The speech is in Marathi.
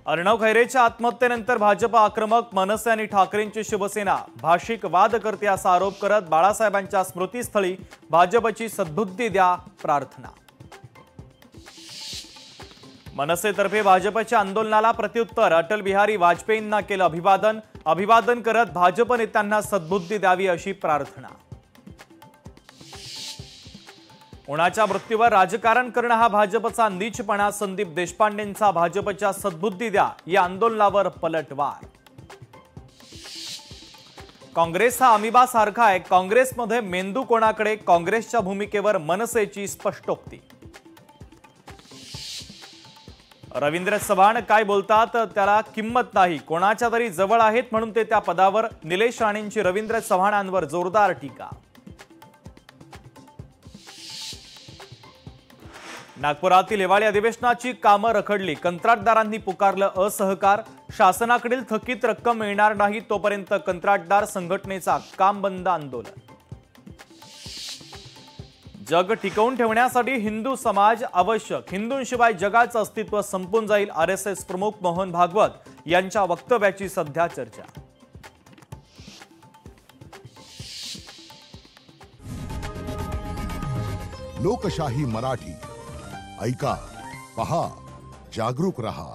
अर्णव खैरेच्या आत्महत्येनंतर भाजप आक्रमक, मनसे आणि ठाकरेंची शिवसेना भाषिक वाद करते असा आरोप करत बाळासाहेबांच्या स्मृतीस्थळी भाजपची सद्बुद्धी द्या प्रार्थना। मनसेतर्फे भाजपच्या आंदोलनाला प्रत्युत्तर अटल बिहारी वाजपेयींना केलं अभिवादन करत भाजप नेत्यांना सद्बुद्धी द्यावी अशी प्रार्थना। कोणाच्या मृत्यूवर राजकारण करणं हा भाजपचा नीचपणा, संदीप देशपांडेंचा भाजपच्या सद्बुद्धी द्या या आंदोलनावर पलटवार। काँग्रेस हा अमिबा सारखा आहे, काँग्रेसमध्ये मेंदू कोणाकडे, काँग्रेसच्या भूमिकेवर मनसेची स्पष्टोक्ती। रवींद्र चव्हाण काय बोलतात त्याला किंमत नाही, कोणाच्या तरी जवळ आहेत म्हणून ते त्या पदावर। निलेश राणेंची रवींद्र चव्हाणांवर जोरदार टीका। नागपुरातील हिवाळी अधिवेशनाची कामं रखडली, कंत्राटदारांनी पुकारलं असहकार। शासनाकडील थकीत रक्कम मिळणार नाही तोपर्यंत कंत्राटदार संघटनेचा काम बंद आंदोलन। जग टिकवून ठेवण्यासाठी हिंदू समाज आवश्यक, हिंदूंशिवाय जगाचं अस्तित्व संपून जाईल। आरएसएस प्रमुख मोहन भागवत यांच्या वक्तव्याची सध्या चर्चा। लोकशाही मराठी ऐका, पहा, जागरूक रहा।